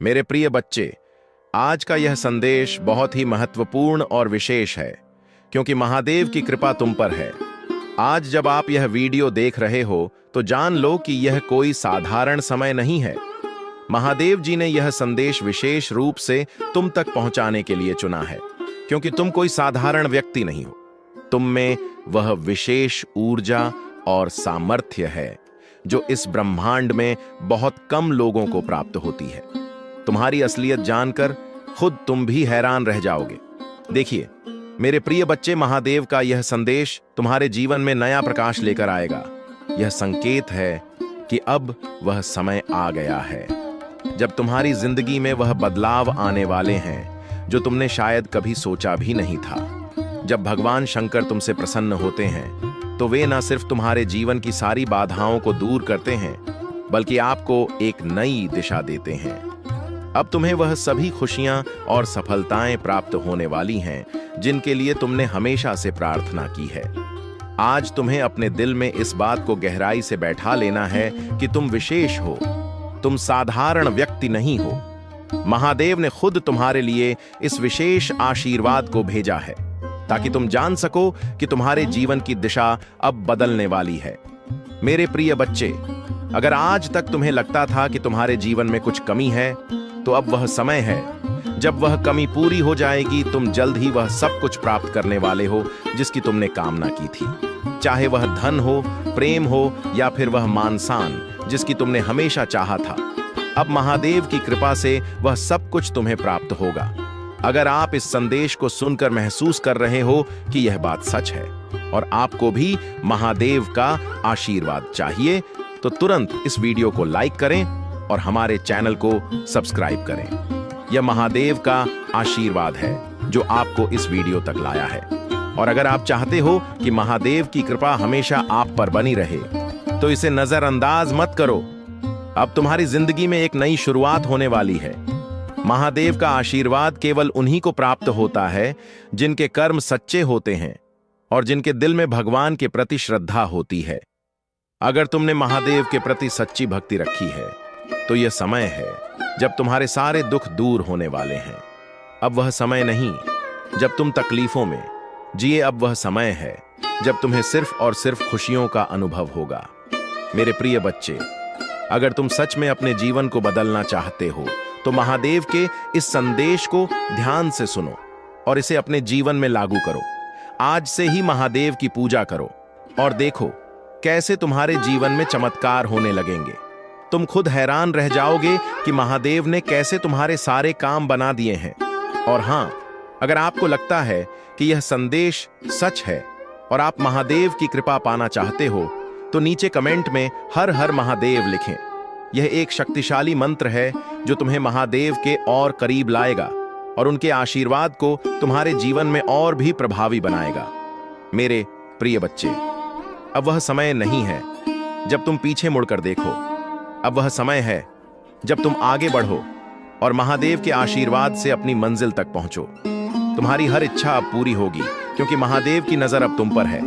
मेरे प्रिय बच्चे, आज का यह संदेश बहुत ही महत्वपूर्ण और विशेष है, क्योंकि महादेव की कृपा तुम पर है। आज जब आप यह वीडियो देख रहे हो, तो जान लो कि यह कोई साधारण समय नहीं है। महादेव जी ने यह संदेश विशेष रूप से तुम तक पहुंचाने के लिए चुना है, क्योंकि तुम कोई साधारण व्यक्ति नहीं हो। तुम में वह विशेष ऊर्जा और सामर्थ्य है, जो इस ब्रह्मांड में बहुत कम लोगों को प्राप्त होती है। तुम्हारी असलियत जानकर खुद तुम भी हैरान रह जाओगे। देखिए मेरे प्रिय बच्चे, महादेव का यह संदेश तुम्हारे जीवन में नया प्रकाश लेकर आएगा। यह संकेत है कि अब वह समय आ गया है, जब तुम्हारी जिंदगी में वह बदलाव आने वाले हैं जो तुमने शायद कभी सोचा भी नहीं था। जब भगवान शंकर तुमसे प्रसन्न होते हैं, तो वे न सिर्फ तुम्हारे जीवन की सारी बाधाओं को दूर करते हैं, बल्कि आपको एक नई दिशा देते हैं। अब तुम्हें वह सभी खुशियां और सफलताएं प्राप्त होने वाली हैं, जिनके लिए तुमने हमेशा से प्रार्थना की है। आज तुम्हें अपने दिल में इस बात को गहराई से बैठा लेना है कि तुम विशेष हो, तुम साधारण व्यक्ति नहीं हो। महादेव ने खुद तुम्हारे लिए इस विशेष आशीर्वाद को भेजा है, ताकि तुम जान सको कि तुम्हारे जीवन की दिशा अब बदलने वाली है। मेरे प्रिय बच्चे, अगर आज तक तुम्हें लगता था कि तुम्हारे जीवन में कुछ कमी है, तो अब वह समय है जब वह कमी पूरी हो जाएगी। तुम जल्द ही वह सब कुछ प्राप्त करने वाले हो जिसकी तुमने कामना की थी, चाहे वह धन हो, प्रेम हो या फिर वह मान सम्मान जिसकी तुमने हमेशा चाहा था। अब महादेव की कृपा से वह सब कुछ तुम्हें प्राप्त होगा। अगर आप इस संदेश को सुनकर महसूस कर रहे हो कि यह बात सच है और आपको भी महादेव का आशीर्वाद चाहिए, तो तुरंत इस वीडियो को लाइक करें और हमारे चैनल को सब्सक्राइब करें। यह महादेव का आशीर्वाद है जो आपको इस वीडियो तक लाया है। और अगर आप चाहते हो कि महादेव की कृपा हमेशा आप पर बनी रहे, तो इसे नजरअंदाज मत करो। अब तुम्हारी जिंदगी में एक नई शुरुआत होने वाली है। महादेव का आशीर्वाद केवल उन्हीं को प्राप्त होता है जिनके कर्म सच्चे होते हैं और जिनके दिल में भगवान के प्रति श्रद्धा होती है। अगर तुमने महादेव के प्रति सच्ची भक्ति रखी है, तो यह समय है जब तुम्हारे सारे दुख दूर होने वाले हैं। अब वह समय नहीं जब तुम तकलीफों में जिए, अब वह समय है जब तुम्हें सिर्फ और सिर्फ खुशियों का अनुभव होगा। मेरे प्रिय बच्चे, अगर तुम सच में अपने जीवन को बदलना चाहते हो, तो महादेव के इस संदेश को ध्यान से सुनो और इसे अपने जीवन में लागू करो। आज से ही महादेव की पूजा करो और देखो कैसे तुम्हारे जीवन में चमत्कार होने लगेंगे। तुम खुद हैरान रह जाओगे कि महादेव ने कैसे तुम्हारे सारे काम बना दिए हैं। और हां, अगर आपको लगता है कि यह संदेश सच है और आप महादेव की कृपा पाना चाहते हो, तो नीचे कमेंट में हर हर महादेव लिखें। यह एक शक्तिशाली मंत्र है जो तुम्हें महादेव के और करीब लाएगा और उनके आशीर्वाद को तुम्हारे जीवन में और भी प्रभावी बनाएगा। मेरे प्रिय बच्चे, अब वह समय नहीं है जब तुम पीछे मुड़कर देखो। अब वह समय है जब तुम आगे बढ़ो और महादेव के आशीर्वाद से अपनी मंजिल तक पहुंचो। तुम्हारी हर इच्छा अब पूरी होगी, क्योंकि महादेव की नजर अब तुम पर है।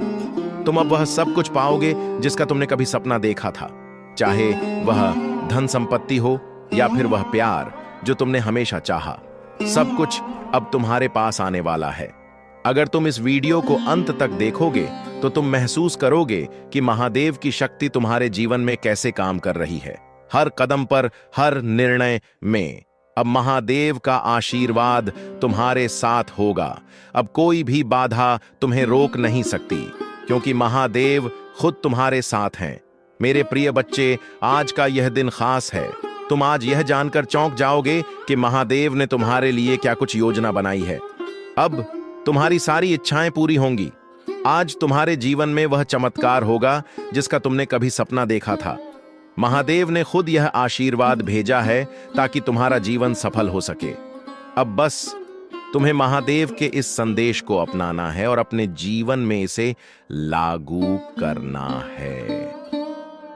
तुम अब वह सब कुछ पाओगे जिसका तुमने कभी सपना देखा था, चाहे वह धन संपत्ति हो या फिर वह प्यार जो तुमने हमेशा चाहा। सब कुछ अब तुम्हारे पास आने वाला है। अगर तुम इस वीडियो को अंत तक देखोगे, तो तुम महसूस करोगे कि महादेव की शक्ति तुम्हारे जीवन में कैसे काम कर रही है। हर कदम पर, हर निर्णय में अब महादेव का आशीर्वाद तुम्हारे साथ होगा। अब कोई भी बाधा तुम्हें रोक नहीं सकती, क्योंकि महादेव खुद तुम्हारे साथ हैं। मेरे प्रिय बच्चे, आज का यह दिन खास है। तुम आज यह जानकर चौंक जाओगे कि महादेव ने तुम्हारे लिए क्या कुछ योजना बनाई है। अब तुम्हारी सारी इच्छाएं पूरी होंगी। आज तुम्हारे जीवन में वह चमत्कार होगा जिसका तुमने कभी सपना देखा था। महादेव ने खुद यह आशीर्वाद भेजा है ताकि तुम्हारा जीवन सफल हो सके। अब बस तुम्हें महादेव के इस संदेश को अपनाना है और अपने जीवन में इसे लागू करना है।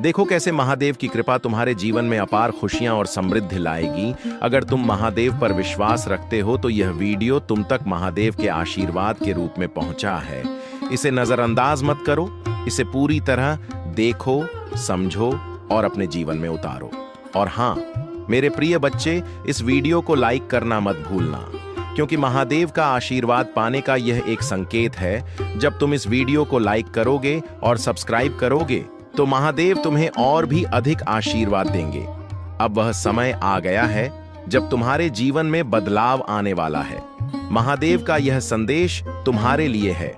देखो कैसे महादेव की कृपा तुम्हारे जीवन में अपार खुशियां और समृद्धि लाएगी। अगर तुम महादेव पर विश्वास रखते हो, तो यह वीडियो तुम तक महादेव के आशीर्वाद के रूप में पहुंचा है। इसे नजरअंदाज मत करो, इसे पूरी तरह देखो, समझो और अपने जीवन में उतारो। और हां, मेरे प्रिय बच्चे, इस वीडियो को लाइक करना मत भूलना, क्योंकि महादेव का आशीर्वाद पाने का यह एक संकेत है। जब तुम इस वीडियो को लाइक करोगे और सब्सक्राइब करोगे तो महादेव तुम्हें और भी अधिक आशीर्वाद देंगे। अब वह समय आ गया है जब तुम्हारे जीवन में बदलाव आने वाला है। महादेव का यह संदेश तुम्हारे लिए है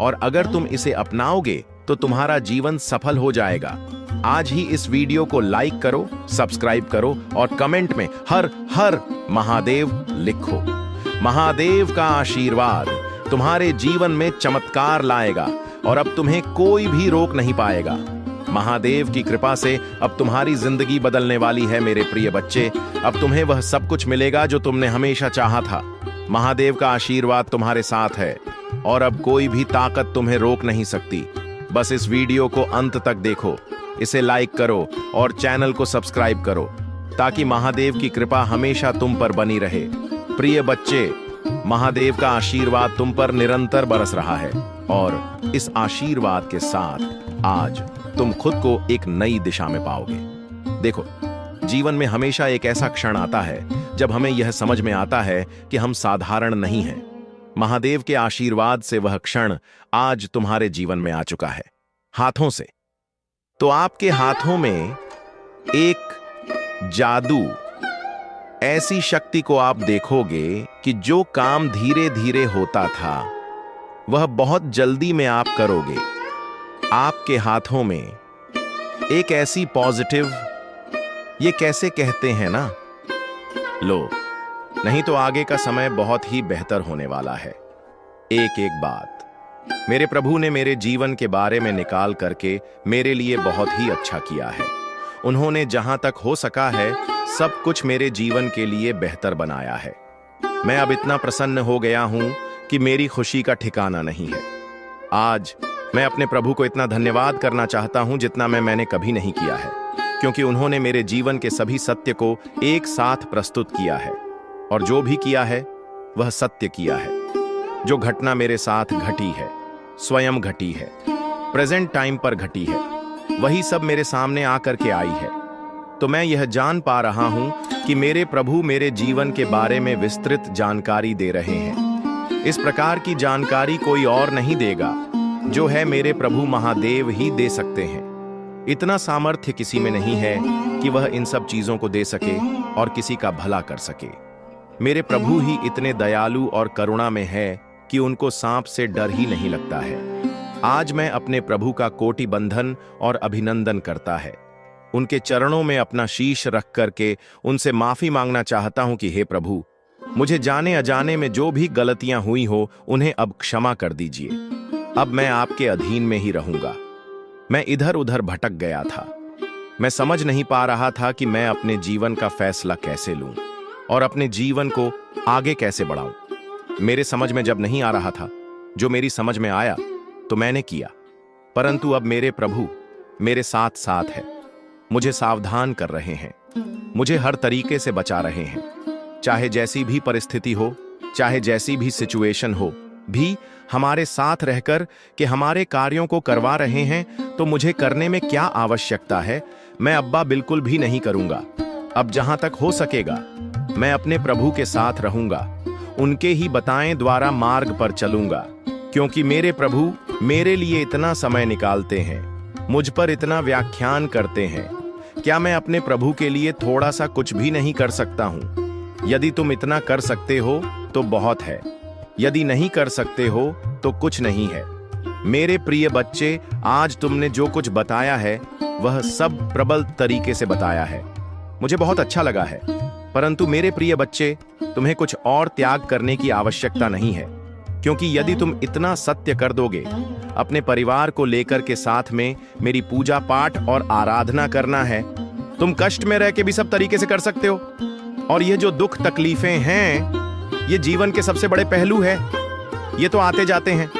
और अगर तुम इसे अपनाओगे तो तुम्हारा जीवन सफल हो जाएगा। आज ही इस वीडियो को लाइक करो, सब्सक्राइब करो और कमेंट में हर हर महादेव लिखो। महादेव का आशीर्वाद तुम्हारे जीवन में चमत्कार लाएगा और अब तुम्हें कोई भी रोक नहीं पाएगा। महादेव की कृपा से अब तुम्हारी जिंदगी बदलने वाली है मेरे प्रिय बच्चे। अब तुम्हें वह सब कुछ मिलेगा जो तुमने हमेशा चाहा था। महादेव का आशीर्वाद तुम्हारे साथ है और अब कोई भी ताकत तुम्हें रोक नहीं सकती। बस इस वीडियो को अंत तक देखो, इसे लाइक करो और चैनल को सब्सक्राइब करो ताकि महादेव की कृपा हमेशा तुम पर बनी रहे। प्रिय बच्चे, महादेव का आशीर्वाद तुम पर निरंतर बरस रहा है और इस आशीर्वाद के साथ आज तुम खुद को एक नई दिशा में पाओगे। देखो, जीवन में हमेशा एक ऐसा क्षण आता है जब हमें यह समझ में आता है कि हम साधारण नहीं हैं। महादेव के आशीर्वाद से वह क्षण आज तुम्हारे जीवन में आ चुका है, हाथों से। तो आपके हाथों में एक जादू, ऐसी शक्ति को आप देखोगे कि जो काम धीरे धीरे होता था वह बहुत जल्दी में आप करोगे। आपके हाथों में एक ऐसी पॉजिटिव, ये कैसे कहते हैं ना, लो, नहीं तो आगे का समय बहुत ही बेहतर होने वाला है। एक एक बात मेरे प्रभु ने मेरे जीवन के बारे में निकाल करके मेरे लिए बहुत ही अच्छा किया है। उन्होंने जहां तक हो सका है सब कुछ मेरे जीवन के लिए बेहतर बनाया है। मैं अब इतना प्रसन्न हो गया हूं कि मेरी खुशी का ठिकाना नहीं है। आज मैं अपने प्रभु को इतना धन्यवाद करना चाहता हूं जितना मैंने कभी नहीं किया है, क्योंकि उन्होंने मेरे जीवन के सभी सत्य को एक साथ प्रस्तुत किया है और जो भी किया है वह सत्य किया है। जो घटना मेरे साथ घटी है, स्वयं घटी है, प्रेजेंट टाइम पर घटी है, वही सब मेरे सामने आकर के आई है। तो मैं यह जान पा रहा हूं कि मेरे प्रभु मेरे जीवन के बारे में विस्तृत जानकारी दे रहे हैं। इस प्रकार की जानकारी कोई और नहीं देगा, जो है मेरे प्रभु महादेव ही दे सकते हैं। इतना सामर्थ्य किसी में नहीं है कि वह इन सब चीजों को दे सके और किसी का भला कर सके। मेरे प्रभु ही इतने दयालु और करुणा में है कि उनको सांप से डर ही नहीं लगता है। आज मैं अपने प्रभु का कोटि बंधन और अभिनंदन करता है। उनके चरणों में अपना शीश रख करके उनसे माफी मांगना चाहता हूं कि हे प्रभु, मुझे जाने अजाने में जो भी गलतियां हुई हो उन्हें अब क्षमा कर दीजिए। अब मैं आपके अधीन में ही रहूंगा। मैं इधर उधर भटक गया था। मैं समझ नहीं पा रहा था कि मैं अपने जीवन का फैसला कैसे लूं और अपने जीवन को आगे कैसे बढ़ाऊं। मेरे समझ में जब नहीं आ रहा था, जो मेरी समझ में आया तो मैंने किया। परंतु अब मेरे प्रभु मेरे साथ साथ है, मुझे सावधान कर रहे हैं, मुझे हर तरीके से बचा रहे हैं। चाहे जैसी भी परिस्थिति हो, चाहे जैसी भी सिचुएशन हो, भी हमारे साथ रहकर कि हमारे कार्यों को करवा रहे हैं। तो मुझे करने में क्या आवश्यकता है, मैं अब्बा बिल्कुल भी नहीं करूंगा। अब जहां तक हो सकेगा मैं अपने प्रभु के साथ रहूंगा, उनके ही बताएं द्वारा मार्ग पर चलूंगा, क्योंकि मेरे प्रभु मेरे लिए इतना समय निकालते हैं, मुझ पर इतना व्याख्यान करते हैं। क्या मैं अपने प्रभु के लिए थोड़ा सा कुछ भी नहीं कर सकता हूं? यदि तुम इतना कर सकते हो तो बहुत है, यदि नहीं कर सकते हो तो कुछ नहीं है। मेरे प्रिय बच्चे, आज तुमने जो कुछ बताया है वह सब प्रबल तरीके से बताया है, मुझे बहुत अच्छा लगा है। परंतु मेरे प्रिय बच्चे, तुम्हें कुछ और त्याग करने की आवश्यकता नहीं है, क्योंकि यदि तुम इतना सत्य कर दोगे, अपने परिवार को लेकर के साथ में मेरी पूजा पाठ और आराधना करना है, तुम कष्ट में रह के भी सब तरीके से कर सकते हो। और ये जो दुख तकलीफें हैं, ये जीवन के सबसे बड़े पहलू है, ये तो आते जाते हैं।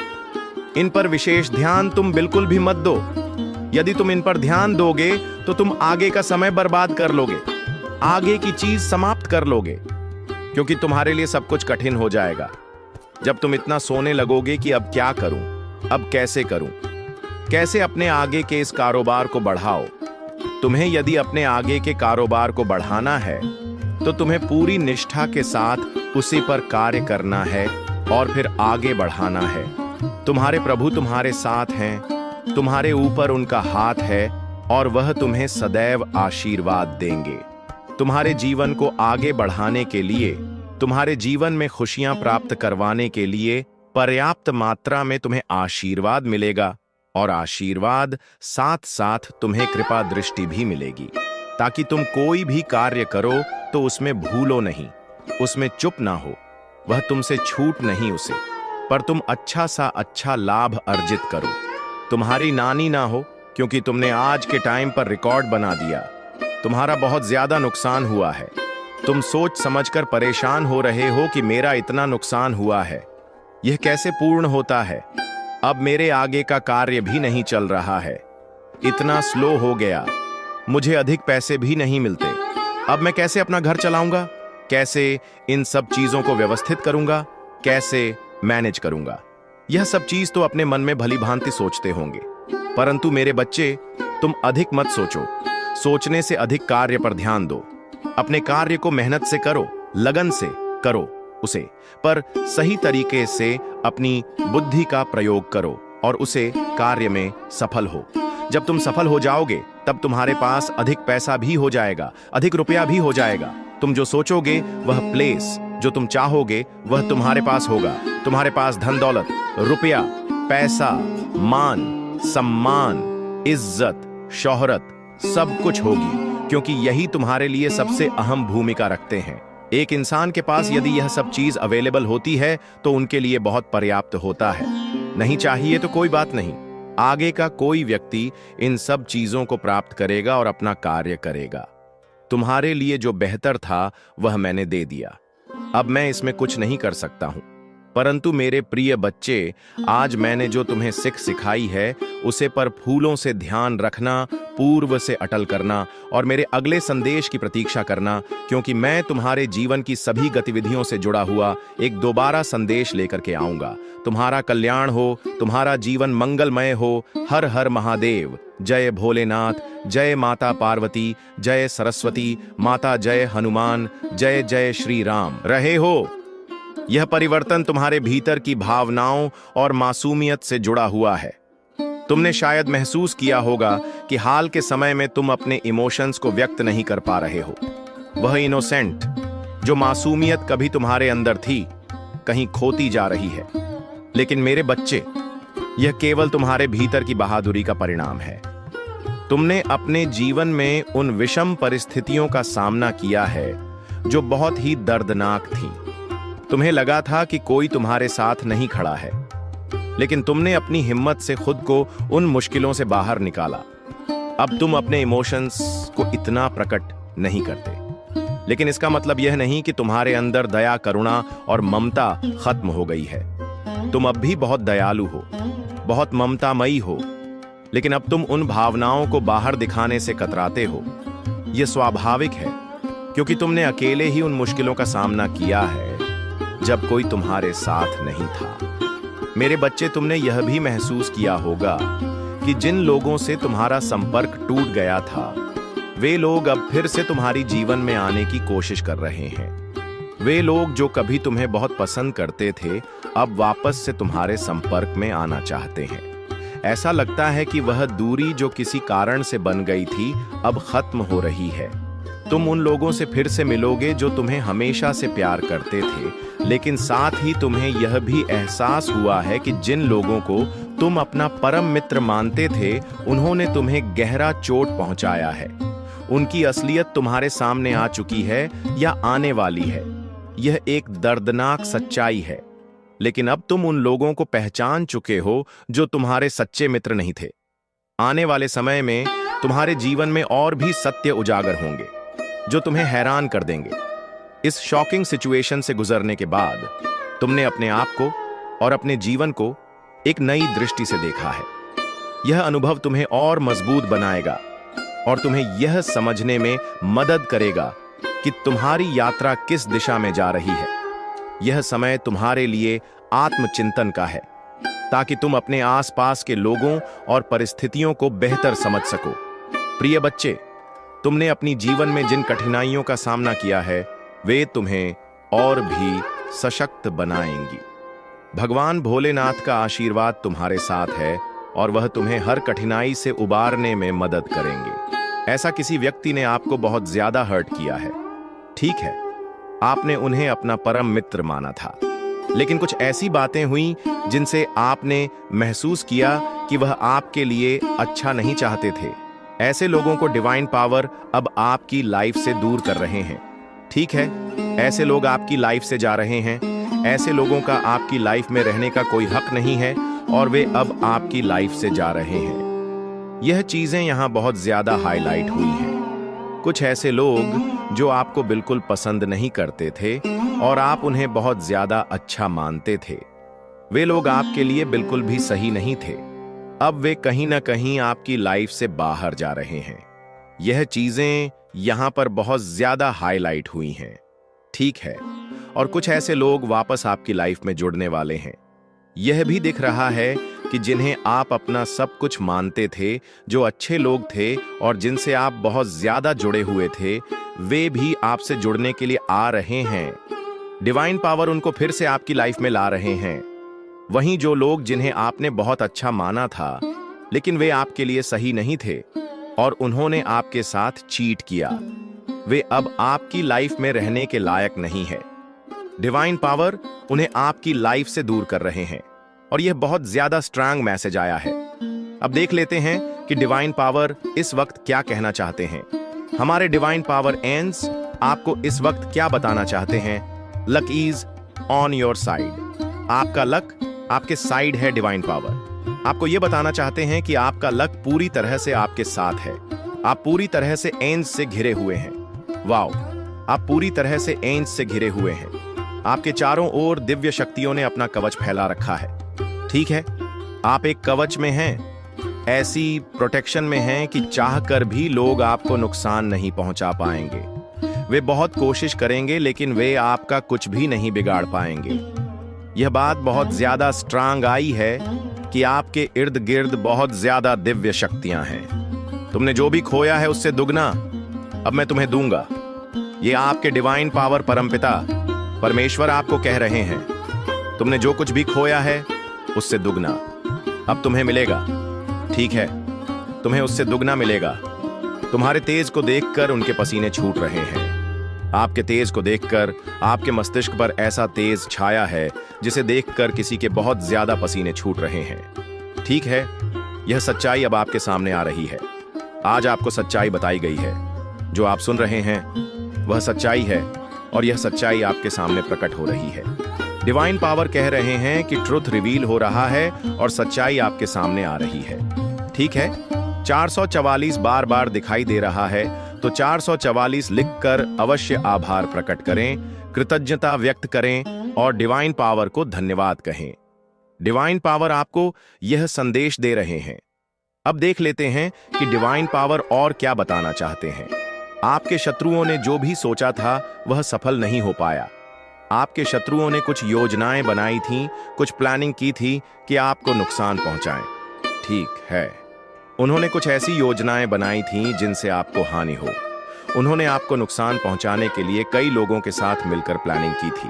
इन पर विशेष ध्यान तुम बिल्कुल भी मत दो। यदि तुम इन पर ध्यान दोगे तो तुम आगे का समय बर्बाद कर लोगे, आगे की चीज समाप्त कर लोगे, क्योंकि तुम्हारे लिए सब कुछ कठिन हो जाएगा। जब तुम इतना सोने लगोगे कि अब क्या करूं, अब कैसे करूं, कैसे अपने आगे के इस कारोबार को बढ़ाओ, तुम्हें यदि अपने आगे के कारोबार को बढ़ाना है तो तुम्हें पूरी निष्ठा के साथ उसी पर कार्य करना है और फिर आगे बढ़ाना है। तुम्हारे प्रभु तुम्हारे साथ हैं, तुम्हारे ऊपर उनका हाथ है और वह तुम्हें सदैव आशीर्वाद देंगे। तुम्हारे जीवन को आगे बढ़ाने के लिए, तुम्हारे जीवन में खुशियां प्राप्त करवाने के लिए पर्याप्त मात्रा में तुम्हें आशीर्वाद मिलेगा और आशीर्वाद साथ साथ तुम्हें कृपा दृष्टि भी मिलेगी, ताकि तुम कोई भी कार्य करो तो उसमें भूलो नहीं, उसमें चुप ना हो, वह तुमसे छूट नहीं उसे, पर तुम अच्छा सा अच्छा लाभ अर्जित करो। तुम्हारी नानी ना हो, क्योंकि तुमने आज के टाइम पर रिकॉर्ड बना दिया। तुम्हारा बहुत ज्यादा नुकसान हुआ है। तुम सोच समझकर परेशान हो रहे हो कि मेरा इतना नुकसान हुआ है, यह कैसे पूर्ण होता है। अब मेरे आगे का कार्य भी नहीं चल रहा है, इतना स्लो हो गया, मुझे अधिक पैसे भी नहीं मिलते। अब मैं कैसे अपना घर चलाऊंगा, कैसे इन सब चीजों को व्यवस्थित करूंगा, कैसे मैनेज करूंगा। यह सब चीज तो अपने मन में भली भांति सोचते होंगे, परंतु मेरे बच्चे, तुम अधिक मत सोचो। सोचने से अधिक कार्य पर ध्यान दो। अपने कार्य को मेहनत से करो, लगन से करो उसे, पर सही तरीके से अपनी बुद्धि का प्रयोग करो और उसे कार्य में सफल हो। जब तुम सफल हो जाओगे तब तुम्हारे पास अधिक पैसा भी हो जाएगा, अधिक रुपया भी हो जाएगा। तुम जो सोचोगे वह प्लेस, जो तुम चाहोगे वह तुम्हारे पास होगा। तुम्हारे पास धन दौलत, रुपया, पैसा, मान, सम्मान, इज्जत, शोहरत सब कुछ होगी, क्योंकि यही तुम्हारे लिए सबसे अहम भूमिका रखते हैं। एक इंसान के पास यदि यह सब चीज अवेलेबल होती है तो उनके लिए बहुत पर्याप्त होता है। नहीं चाहिए तो कोई बात नहीं, आगे का कोई व्यक्ति इन सब चीजों को प्राप्त करेगा और अपना कार्य करेगा। तुम्हारे लिए जो बेहतर था वह मैंने दे दिया, अब मैं इसमें कुछ नहीं कर सकता हूं। परंतु मेरे प्रिय बच्चे, आज मैंने जो तुम्हें सिखाई है उसे पर फूलों से ध्यान रखना, पूर्व से अटल करना और मेरे अगले संदेश की प्रतीक्षा करना, क्योंकि मैं तुम्हारे जीवन की सभी गतिविधियों से जुड़ा हुआ एक दोबारा संदेश लेकर के आऊंगा। तुम्हारा कल्याण हो, तुम्हारा जीवन मंगलमय हो। हर हर महादेव। जय भोलेनाथ, जय माता पार्वती, जय सरस्वती माता, जय हनुमान, जय जय श्री राम। रहे हो यह परिवर्तन तुम्हारे भीतर की भावनाओं और मासूमियत से जुड़ा हुआ है। तुमने शायद महसूस किया होगा कि हाल के समय में तुम अपने इमोशंस को व्यक्त नहीं कर पा रहे हो। वह इनोसेंट, जो मासूमियत कभी तुम्हारे अंदर थी, कहीं खोती जा रही है। लेकिन मेरे बच्चे, यह केवल तुम्हारे भीतर की बहादुरी का परिणाम है। तुमने अपने जीवन में उन विषम परिस्थितियों का सामना किया है जो बहुत ही दर्दनाक थी। तुम्हें लगा था कि कोई तुम्हारे साथ नहीं खड़ा है, लेकिन तुमने अपनी हिम्मत से खुद को उन मुश्किलों से बाहर निकाला। अब तुम अपने इमोशंस को इतना प्रकट नहीं करते, लेकिन इसका मतलब यह नहीं कि तुम्हारे अंदर दया, करुणा और ममता खत्म हो गई है। तुम अब भी बहुत दयालु हो, बहुत ममतामयी हो, लेकिन अब तुम उन भावनाओं को बाहर दिखाने से कतराते हो। यह स्वाभाविक है, क्योंकि तुमने अकेले ही उन मुश्किलों का सामना किया है जब कोई तुम्हारे साथ नहीं था। मेरे बच्चे, तुमने यह भी महसूस किया होगा कि जिन लोगों से तुम्हारा संपर्क टूट गया था, वे लोग अब फिर से तुम्हारी जीवन में आने की कोशिश कर रहे हैं। वे लोग जो कभी तुम्हें बहुत पसंद करते थे, अब वापस से तुम्हारे संपर्क में आना चाहते हैं। ऐसा लगता है कि वह दूरी जो किसी कारण से बन गई थी, अब खत्म हो रही है। तुम उन लोगों से फिर से मिलोगे जो तुम्हें हमेशा से प्यार करते थे, लेकिन साथ ही तुम्हें यह भी एहसास हुआ है कि जिन लोगों को तुम अपना परम मित्र मानते थे, उन्होंने तुम्हें गहरा चोट पहुंचाया है। उनकी असलियत तुम्हारे सामने आ चुकी है या आने वाली है। यह एक दर्दनाक सच्चाई है, लेकिन अब तुम उन लोगों को पहचान चुके हो जो तुम्हारे सच्चे मित्र नहीं थे। आने वाले समय में तुम्हारे जीवन में और भी सत्य उजागर होंगे जो तुम्हें हैरान कर देंगे। इस शॉकिंग सिचुएशन से गुजरने के बाद तुमने अपने आप को और अपने जीवन को एक नई दृष्टि से देखा है। यह अनुभव तुम्हें और मजबूत बनाएगा और तुम्हें यह समझने में मदद करेगा कि तुम्हारी यात्रा किस दिशा में जा रही है। यह समय तुम्हारे लिए आत्मचिंतन का है, ताकि तुम अपने आसपास के लोगों और परिस्थितियों को बेहतर समझ सको। प्रिय बच्चे, तुमने अपनी जीवन में जिन कठिनाइयों का सामना किया है वे तुम्हें और भी सशक्त बनाएंगी। भगवान भोलेनाथ का आशीर्वाद तुम्हारे साथ है और वह तुम्हें हर कठिनाई से उबारने में मदद करेंगे। ऐसा किसी व्यक्ति ने आपको बहुत ज्यादा हर्ट किया है, ठीक है, आपने उन्हें अपना परम मित्र माना था, लेकिन कुछ ऐसी बातें हुई जिनसे आपने महसूस किया कि वह आपके लिए अच्छा नहीं चाहते थे। ऐसे लोगों को डिवाइन पावर अब आपकी लाइफ से दूर कर रहे हैं, ठीक है, ऐसे लोग आपकी लाइफ से जा रहे हैं। ऐसे लोगों का आपकी लाइफ में रहने का कोई हक नहीं है और वे अब आपकी लाइफ से जा रहे हैं। यह चीजें यहां बहुत ज्यादा हाईलाइट हुई हैं। कुछ ऐसे लोग जो आपको बिल्कुल पसंद नहीं करते थे और आप उन्हें बहुत ज्यादा अच्छा मानते थे, वे लोग आपके लिए बिल्कुल भी सही नहीं थे। अब वे कहीं ना कहीं आपकी लाइफ से बाहर जा रहे हैं। यह चीजें यहां पर बहुत ज्यादा हाईलाइट हुई हैं, ठीक है, और कुछ ऐसे लोग वापस आपकी लाइफ में जुड़ने वाले हैं। यह भी दिख रहा है कि जिन्हें आप अपना सब कुछ मानते थे, जो अच्छे लोग थे और जिनसे आप बहुत ज्यादा जुड़े हुए थे, वे भी आपसे जुड़ने के लिए आ रहे हैं। डिवाइन पावर उनको फिर से आपकी लाइफ में ला रहे हैं। वहीं जो लोग जिन्हें आपने बहुत अच्छा माना था लेकिन वे आपके लिए सही नहीं थे और उन्होंने आपके साथ चीट किया, वे अब आपकी लाइफ में रहने के लायक नहीं है। डिवाइन पावर उन्हें आपकी लाइफ से दूर कर रहे हैं और यह बहुत ज्यादा स्ट्रांग मैसेज आया है। अब देख लेते हैं कि डिवाइन पावर इस वक्त क्या कहना चाहते हैं। हमारे डिवाइन पावर एंड्स आपको इस वक्त क्या बताना चाहते हैं? Luck is on your side. आपका लक आपके साइड है। डिवाइन पावर आपको यह बताना चाहते हैं कि आपका लक पूरी तरह से आपके साथ है। आप पूरी तरह से एंड्स से घिरे हुए हैं। वाओ, आप पूरी तरह से एंड्स से घिरे हुए हैं। आपके चारों ओर दिव्य शक्तियों ने अपना कवच फैला रखा है, ठीक है, आप एक कवच में हैं, ऐसी प्रोटेक्शन में हैं कि चाहकर भी लोग आपको नुकसान नहीं पहुंचा पाएंगे। वे बहुत कोशिश करेंगे लेकिन वे आपका कुछ भी नहीं बिगाड़ पाएंगे। यह बात बहुत ज्यादा स्ट्रांग आई है कि आपके इर्द गिर्द बहुत ज्यादा दिव्य शक्तियां हैं। तुमने जो भी खोया है उससे दुगना अब मैं तुम्हें दूंगा। ये आपके डिवाइन पावर परमपिता परमेश्वर आपको कह रहे हैं, तुमने जो कुछ भी खोया है उससे दुगना अब तुम्हें मिलेगा, ठीक है, तुम्हें उससे दुगना मिलेगा। तुम्हारे तेज को देखकर उनके पसीने छूट रहे हैं। आपके तेज को देखकर आपके मस्तिष्क पर ऐसा तेज छाया है जिसे देखकर किसी के बहुत ज्यादा पसीने छूट रहे हैं, ठीक है, यह सच्चाई अब आपके सामने आ रही है। आज आपको सच्चाई बताई गई है। जो आप सुन रहे हैं वह सच्चाई है और यह सच्चाई आपके सामने प्रकट हो रही है। डिवाइन पावर कह रहे हैं कि ट्रुथ रिवील हो रहा है और सच्चाई आपके सामने आ रही है, ठीक है। 444 बार बार दिखाई दे रहा है तो 444 लिखकर अवश्य आभार प्रकट करें, कृतज्ञता व्यक्त करें और डिवाइन पावर को धन्यवाद कहें। डिवाइन पावर आपको यह संदेश दे रहे हैं। अब देख लेते हैं कि डिवाइन पावर और क्या बताना चाहते हैं। आपके शत्रुओं ने जो भी सोचा था वह सफल नहीं हो पाया। आपके शत्रुओं ने कुछ योजनाएं बनाई थीं, कुछ प्लानिंग की थी कि आपको नुकसान पहुंचाएं, ठीक है। उन्होंने कुछ ऐसी योजनाएं बनाई थीं जिनसे आपको हानि हो। उन्होंने आपको नुकसान पहुंचाने के लिए कई लोगों के साथ मिलकर प्लानिंग की थी।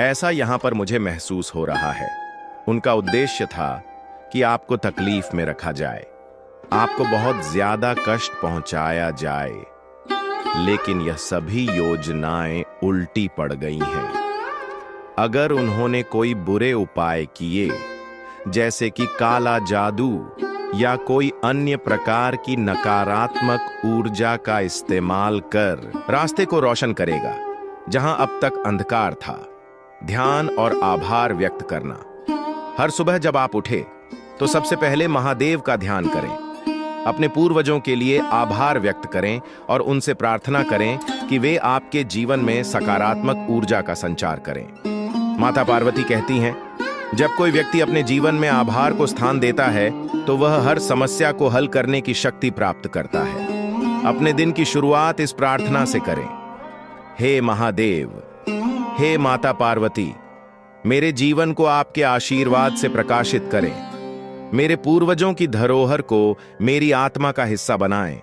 ऐसा यहां पर मुझे महसूस हो रहा है। उनका उद्देश्य था कि आपको तकलीफ में रखा जाए, आपको बहुत ज्यादा कष्ट पहुंचाया जाए, लेकिन यह सभी योजनाएं उल्टी पड़ गई हैं। अगर उन्होंने कोई बुरे उपाय किए, जैसे कि काला जादू या कोई अन्य प्रकार की नकारात्मक ऊर्जा का इस्तेमाल कर रास्ते को रोशन करेगा जहां अब तक अंधकार था। ध्यान और आभार व्यक्त करना। हर सुबह जब आप उठे तो सबसे पहले महादेव का ध्यान करें। अपने पूर्वजों के लिए आभार व्यक्त करें और उनसे प्रार्थना करें कि वे आपके जीवन में सकारात्मक ऊर्जा का संचार करें। माता पार्वती कहती हैं, जब कोई व्यक्ति अपने जीवन में आभार को स्थान देता है तो वह हर समस्या को हल करने की शक्ति प्राप्त करता है। अपने दिन की शुरुआत इस प्रार्थना से करें, हे महादेव, हे माता पार्वती, मेरे जीवन को आपके आशीर्वाद से प्रकाशित करें। मेरे पूर्वजों की धरोहर को मेरी आत्मा का हिस्सा बनाएं।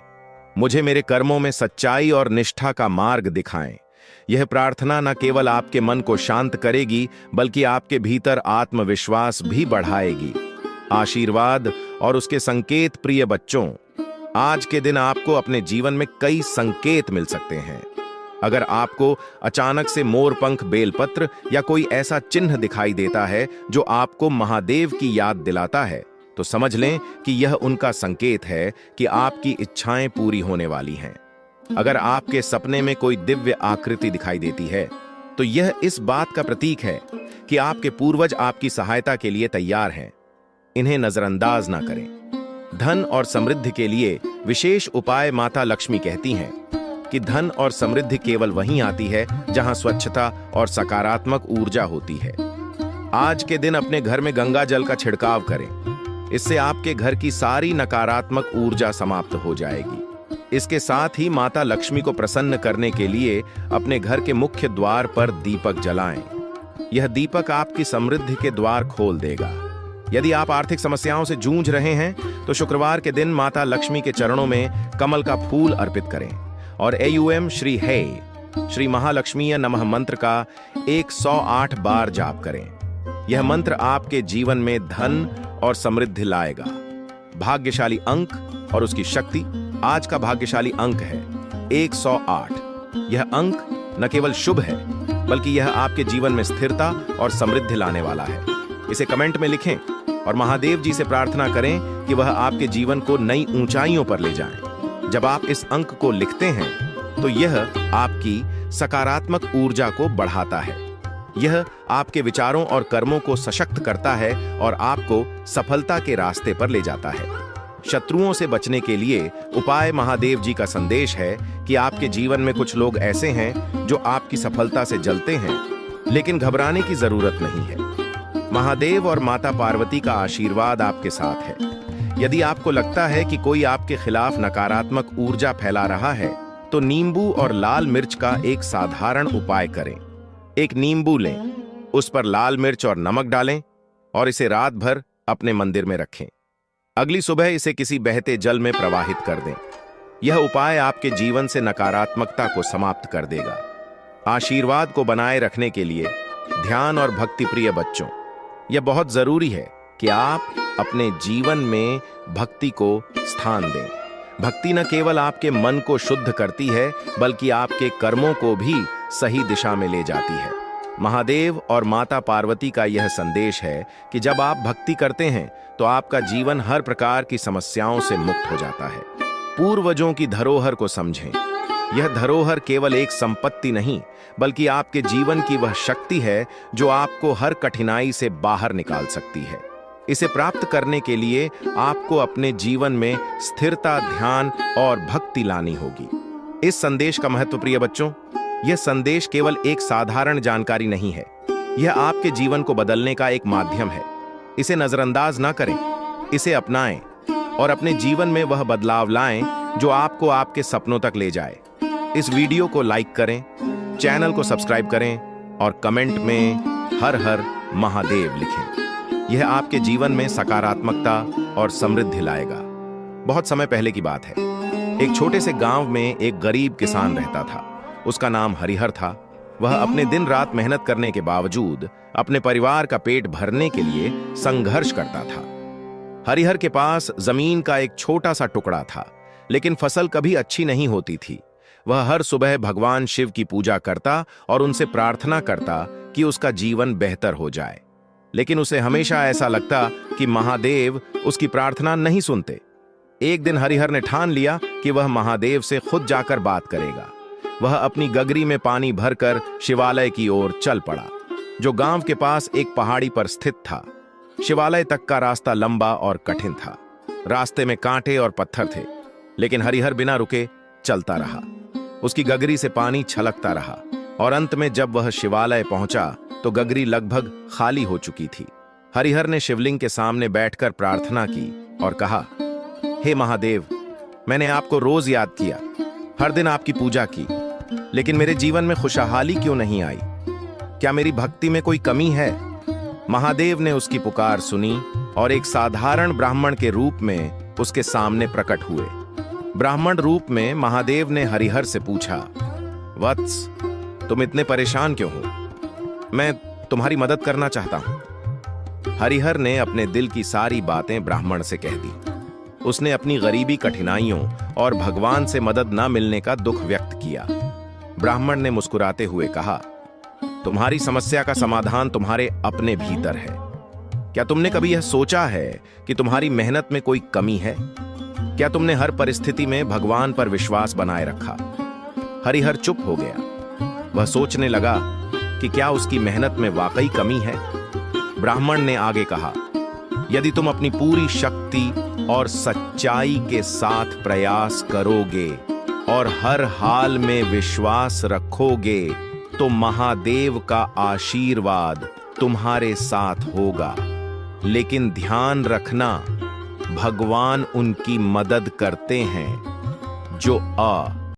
मुझे मेरे कर्मों में सच्चाई और निष्ठा का मार्ग दिखाएं। यह प्रार्थना न केवल आपके मन को शांत करेगी, बल्कि आपके भीतर आत्मविश्वास भी बढ़ाएगी। आशीर्वाद और उसके संकेत। प्रिय बच्चों, आज के दिन आपको अपने जीवन में कई संकेत मिल सकते हैं। अगर आपको अचानक से मोरपंख, बेलपत्र या कोई ऐसा चिन्ह दिखाई देता है जो आपको महादेव की याद दिलाता है, तो समझ लें कि यह उनका संकेत है कि आपकी इच्छाएं पूरी होने वाली हैं। अगर आपके सपने में कोई दिव्य आकृति दिखाई देती है, तो यह इस बात का प्रतीक है कि आपके पूर्वज आपकी सहायता के लिए तैयार हैं। इन्हें नजरअंदाज ना करें। धन और समृद्धि के लिए विशेष उपाय। माता लक्ष्मी कहती हैं कि धन और समृद्धि केवल वहीं आती है जहां स्वच्छता और सकारात्मक ऊर्जा होती है। आज के दिन अपने घर में गंगा जल का छिड़काव करें। इससे आपके घर की सारी नकारात्मक ऊर्जा समाप्त हो जाएगी। इसके साथ ही माता लक्ष्मी को प्रसन्न करने के लिए अपने घर के मुख्य द्वार पर दीपक जलाएं। यह दीपक आपकी समृद्धि के द्वार खोल देगा। यदि आप आर्थिक समस्याओं से जूझ रहे हैं, तो शुक्रवार के दिन माता लक्ष्मी के चरणों में कमल का फूल अर्पित करें और AUM श्री महालक्ष्मीय नमः मंत्र का 108 बार जाप करें। यह मंत्र आपके जीवन में धन और समृद्धि लाएगा। भाग्यशाली अंक और उसकी शक्ति। आज का भाग्यशाली अंक है 108। यह अंक न केवल शुभ है, बल्कि यह आपके जीवन में स्थिरता और समृद्धि लाने वाला है। इसे कमेंट में लिखें और महादेव जी से प्रार्थना करें कि वह आपके जीवन को नई ऊंचाइयों पर ले जाएं। जब आप इस अंक को लिखते हैं, तो यह आपकी सकारात्मक ऊर्जा को बढ़ाता है। यह आपके विचारों और कर्मों को सशक्त करता है और आपको सफलता के रास्ते पर ले जाता है। शत्रुओं से बचने के लिए उपाय। महादेव जी का संदेश है कि आपके जीवन में कुछ लोग ऐसे हैं जो आपकी सफलता से जलते हैं, लेकिन घबराने की जरूरत नहीं है। महादेव और माता पार्वती का आशीर्वाद आपके साथ है। यदि आपको लगता है कि कोई आपके खिलाफ नकारात्मक ऊर्जा फैला रहा है, तो नींबू और लाल मिर्च का एक साधारण उपाय करें। एक नींबू लें, उस पर लाल मिर्च और नमक डालें और इसे रात भर अपने मंदिर में रखें। अगली सुबह इसे किसी बहते जल में प्रवाहित कर दें। यह उपाय आपके जीवन से नकारात्मकता को समाप्त कर देगा। आशीर्वाद को बनाए रखने के लिए ध्यान और भक्ति। प्रिय बच्चों, यह बहुत जरूरी है कि आप अपने जीवन में भक्ति को स्थान दें। भक्ति न केवल आपके मन को शुद्ध करती है, बल्कि आपके कर्मों को भी सही दिशा में ले जाती है। महादेव और माता पार्वती का यह संदेश है कि जब आप भक्ति करते हैं, तो आपका जीवन हर प्रकार की समस्याओं से मुक्त हो जाता है। पूर्वजों की धरोहर को समझें। यह धरोहर केवल एक संपत्ति नहीं, बल्कि आपके जीवन की वह शक्ति है जो आपको हर कठिनाई से बाहर निकाल सकती है। इसे प्राप्त करने के लिए आपको अपने जीवन में स्थिरता, ध्यान और भक्ति लानी होगी। इस संदेश का महत्व। प्रिय बच्चों, यह संदेश केवल एक साधारण जानकारी नहीं है, यह आपके जीवन को बदलने का एक माध्यम है। इसे नजरअंदाज ना करें, इसे अपनाएं और अपने जीवन में वह बदलाव लाएं जो आपको आपके सपनों तक ले जाए। इस वीडियो को लाइक करें, चैनल को सब्सक्राइब करें और कमेंट में हर हर महादेव लिखें। यह आपके जीवन में सकारात्मकता और समृद्धि लाएगा। बहुत समय पहले की बात है। एक छोटे से गांव में एक गरीब किसान रहता था। उसका नाम हरिहर था। वह अपने दिन रात मेहनत करने के बावजूद अपने परिवार का पेट भरने के लिए संघर्ष करता था। हरिहर के पास जमीन का एक छोटा सा टुकड़ा था, लेकिन फसल कभी अच्छी नहीं होती थी। वह हर सुबह भगवान शिव की पूजा करता और उनसे प्रार्थना करता कि उसका जीवन बेहतर हो जाए, लेकिन उसे हमेशा ऐसा लगता कि महादेव उसकी प्रार्थना नहीं सुनते। एक दिन हरिहर ने ठान लिया कि वह महादेव से खुद जाकर बात करेगा। वह अपनी गगरी में पानी भरकर शिवालय की ओर चल पड़ा, जो गांव के पास एक पहाड़ी पर स्थित था। शिवालय तक का रास्ता लंबा और कठिन था। रास्ते में कांटे और पत्थर थे, लेकिन हरिहर बिना रुके चलता रहा। उसकी गगरी से पानी छलकता रहा और अंत में जब वह शिवालय पहुंचा, तो गगरी लगभग खाली हो चुकी थी। हरिहर ने शिवलिंग के सामने बैठकर प्रार्थना की और कहा, हे महादेव, मैंने आपको रोज याद किया, हर दिन आपकी पूजा की, लेकिन मेरे जीवन में खुशहाली क्यों नहीं आई? क्या मेरी भक्ति में कोई कमी है? महादेव ने उसकी पुकार सुनी और एक साधारण ब्राह्मण के रूप में उसके सामने प्रकट हुए। ब्राह्मण रूप में महादेव ने हरिहर से पूछा, वत्स, तुम इतने परेशान क्यों हो? मैं तुम्हारी मदद करना चाहता हूं। हरिहर ने अपने दिल की सारी बातें ब्राह्मण से कह दी। उसने अपनी गरीबी, कठिनाइयों और भगवान से मदद न मिलने का दुख व्यक्त किया। ब्राह्मण ने मुस्कुराते हुए कहा, तुम्हारी समस्या का समाधान तुम्हारे अपने भीतर है। क्या तुमने कभी यह सोचा है कि तुम्हारी मेहनत में कोई कमी है? क्या तुमने हर परिस्थिति में भगवान पर विश्वास बनाए रखा? हरिहर चुप हो गया। वह सोचने लगा कि क्या उसकी मेहनत में वाकई कमी है। ब्राह्मण ने आगे कहा, यदि तुम अपनी पूरी शक्ति और सच्चाई के साथ प्रयास करोगे और हर हाल में विश्वास रखोगे तो महादेव का आशीर्वाद तुम्हारे साथ होगा। लेकिन ध्यान रखना, भगवान उनकी मदद करते हैं जो